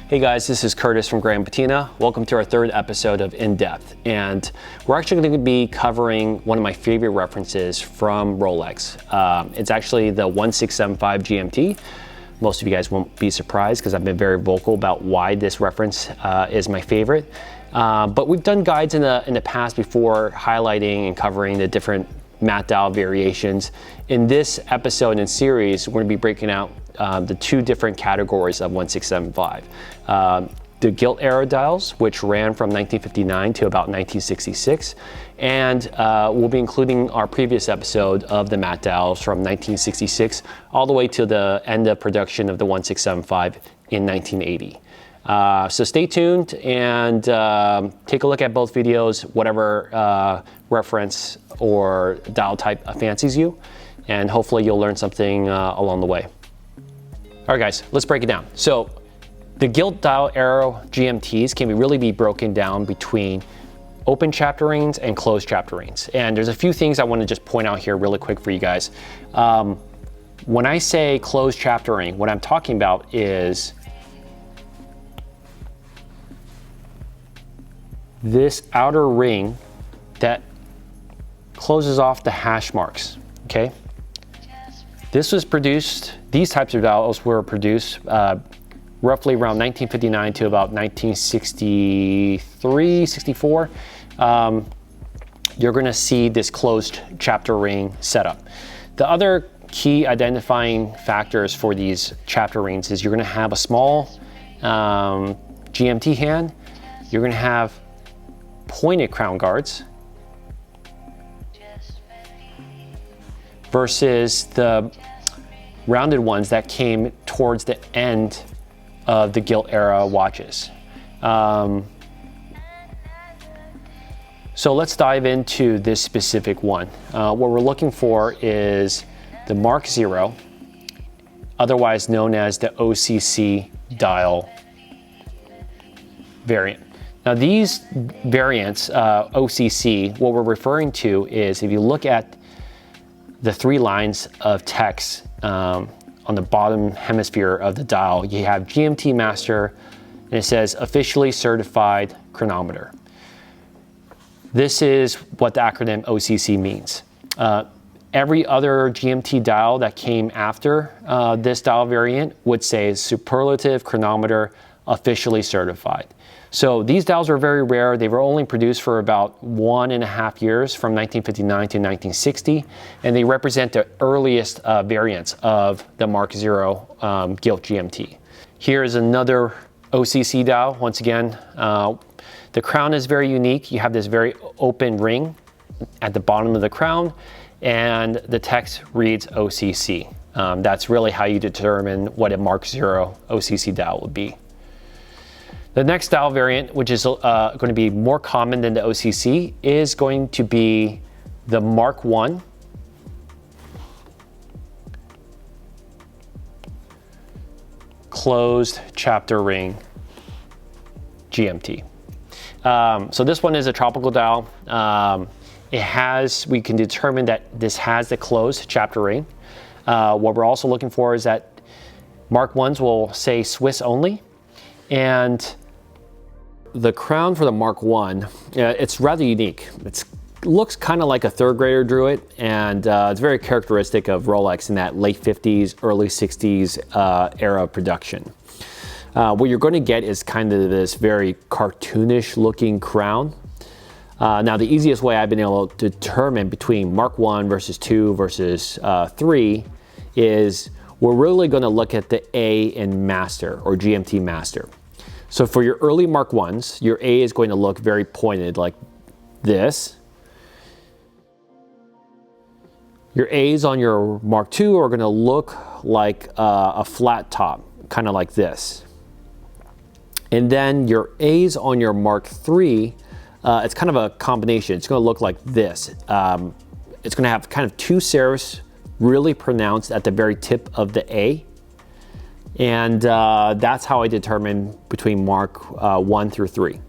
Hey guys, this is Curtis from Graham Patina. Welcome to our third episode of In Depth. And we're actually going to be covering one of my favorite references from Rolex. It's actually the 1675 GMT. Most of you guys won't be surprised because I've been very vocal about why this reference is my favorite. But we've done guides in the past before highlighting and covering the different matte dial variations. In this episode and series, we're going to be breaking out the two different categories of 1675. The Gilt era dials, which ran from 1959 to about 1966, and we'll be including our previous episode of the matte dials from 1966 all the way to the end of production of the 1675 in 1980. So stay tuned and take a look at both videos, whatever reference or dial type fancies you, and hopefully you'll learn something along the way. All right guys, let's break it down. So the Gilt dial era GMTs can really be broken down between open chapter rings and closed chapter rings. And there's a few things I want to just point out here really quick for you guys. When I say closed chapter ring, what I'm talking about is this outer ring that closes off the hash marks, okay? This was produced, these types of dials were produced roughly around 1959 to about 1963, 64. You're gonna see this closed chapter ring setup. The other key identifying factors for these chapter rings is you're gonna have a small GMT hand, you're gonna have pointed crown guards, versus the rounded ones that came towards the end of the Gilt era watches. So let's dive into this specific one. What we're looking for is the Mark 0, otherwise known as the OCC dial variant. Now these variants, OCC, what we're referring to is, if you look at the three lines of text on the bottom hemisphere of the dial, you have GMT Master, and it says officially certified chronometer. This is what the acronym OCC means. Every other GMT dial that came after this dial variant would say superlative chronometer officially certified. So these dials were very rare. They were only produced for about 1.5 years, from 1959 to 1960, and they represent the earliest variants of the Mark 0 Gilt GMT. Here is another OCC dial. Once again, the crown is very unique. You have this very open ring at the bottom of the crown, and the text reads OCC. That's really how you determine what a Mark 0 OCC dial would be. The next dial variant, which is going to be more common than the OCC, is going to be the Mark 1 closed chapter ring GMT. So this one is a tropical dial. We can determine that this has the closed chapter ring. What we're also looking for is that Mark 1s will say Swiss only. And the crown for the Mark 1, it's rather unique. It looks kind of like a third grader drew it, and it's very characteristic of Rolex in that late 50s, early 60s era of production. What you're going to get is kind of this very cartoonish looking crown. Now the easiest way I've been able to determine between Mark 1 versus 2 versus 3 is we're really going to look at the A in Master, or GMT Master. So for your early Mark 1s, your A is going to look very pointed like this. Your A's on your Mark 2 are going to look like a flat top, kind of like this. And then your A's on your Mark 3, it's kind of a combination. It's going to look like this. It's going to have kind of two serifs really pronounced at the very tip of the A. And that's how I determine between Mark 1 through 3.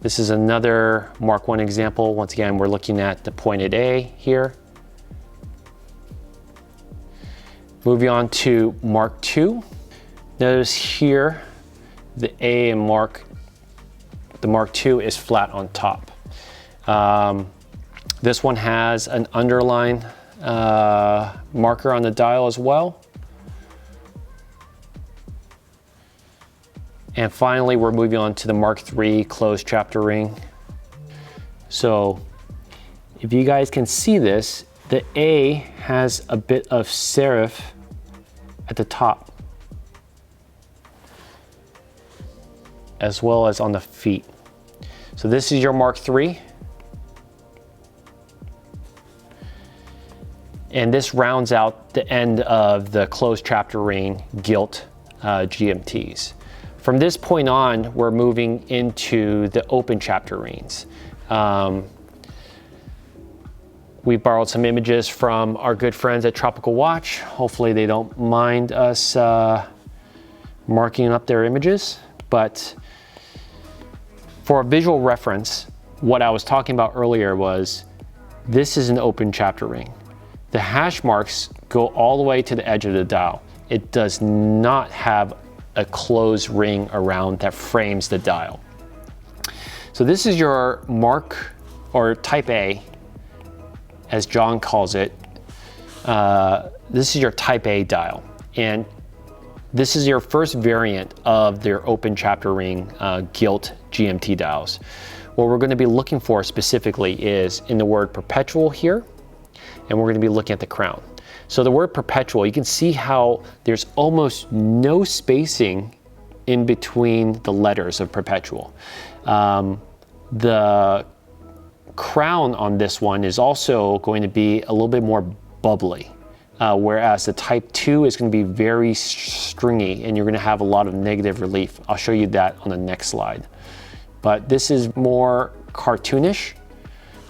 This is another Mark 1 example. Once again, we're looking at the pointed A here. Moving on to Mark 2. Notice here the A and the Mark II is flat on top. This one has an underline marker on the dial as well. And finally, we're moving on to the Mark III closed chapter ring. So if you guys can see this, the A has a bit of serif at the top, as well as on the feet. So this is your Mark III. And this rounds out the end of the closed chapter ring Gilt GMTs. From this point on, we're moving into the open chapter rings. We borrowed some images from our good friends at Tropical Watch. Hopefully they don't mind us marking up their images. But for a visual reference, what I was talking about earlier was this is an open chapter ring. The hash marks go all the way to the edge of the dial. It does not have a closed ring around that frames the dial. So this is your mark, or type A, as John calls it. This is your type A dial. And this is your first variant of their open chapter ring Gilt GMT dials. What we're going to be looking for specifically is in the word perpetual here, and we're going to be looking at the crown. So the word perpetual, you can see how there's almost no spacing in between the letters of perpetual. The crown on this one is also going to be a little bit more bubbly, whereas the type 2 is going to be very stringy and you're going to have a lot of negative relief. I'll show you that on the next slide. But this is more cartoonish.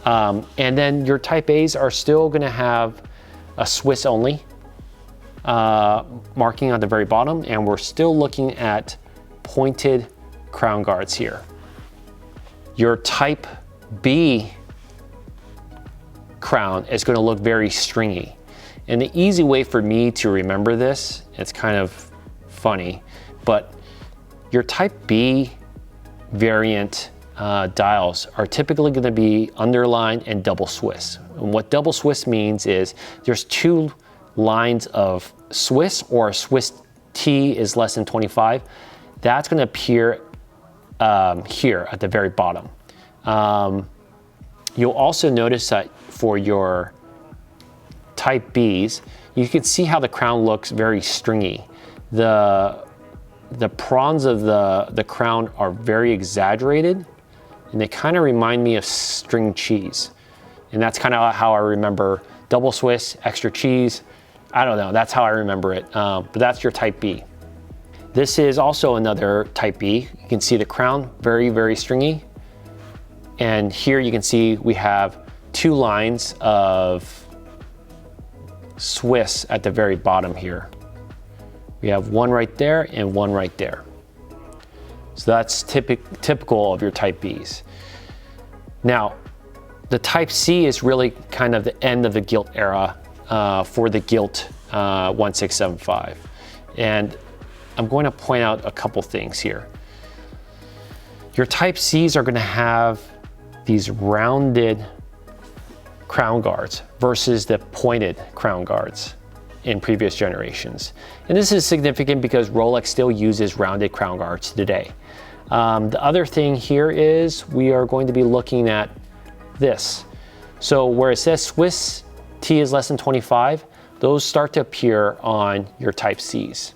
And then your type A's are still going to have a Swiss only marking on the very bottom, and we're still looking at pointed crown guards here. Your type B crown is going to look very stringy. And the easy way for me to remember this, it's kind of funny, but your type B variant dials are typically going to be underline and double Swiss. And what double Swiss means is there's two lines of Swiss, or Swiss T is less than 25. That's going to appear here at the very bottom. You'll also notice that for your type Bs, you can see how the crown looks very stringy. The prongs of the crown are very exaggerated, and they kind of remind me of string cheese. And that's kind of how I remember double Swiss, extra cheese. I don't know, that's how I remember it. But that's your type B. This is also another type B. You can see the crown, very, very stringy. And here you can see we have two lines of Swiss at the very bottom here. We have one right there and one right there. So that's typical of your type Bs. Now, the type C is really kind of the end of the Gilt era for the Gilt 1675. And I'm going to point out a couple things here. Your type Cs are going to have these rounded crown guards versus the pointed crown guards in previous generations. And this is significant because Rolex still uses rounded crown guards today. The other thing here is we are going to be looking at this. So where it says Swiss T is less than 25, those start to appear on your type Cs.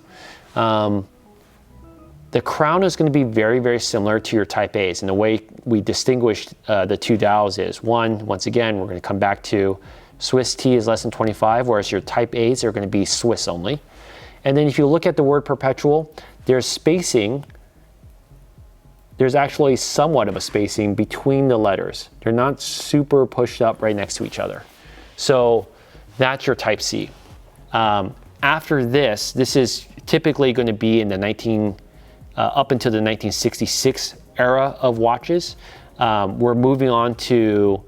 The crown is going to be very, very similar to your type A's, and the way we distinguish the two dials is, one, once again, we're going to come back to Swiss T is less than 25, whereas your type A's are going to be Swiss only. And then if you look at the word perpetual, there's spacing. There's actually somewhat of a spacing between the letters. They're not super pushed up right next to each other. So that's your type C. After this is typically going to be in the up until the 1966 era of watches. We're moving on to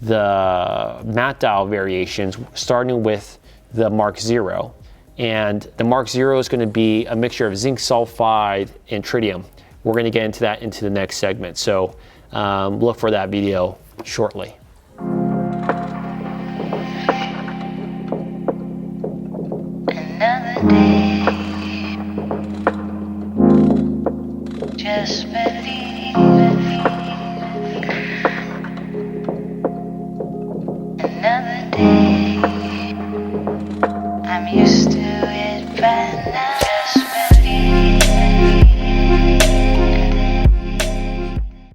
the matte dial variations, starting with the Mark 0. And the Mark 0 is going to be a mixture of zinc sulfide and tritium, we're going to get into that into the next segment. So look for that video shortly.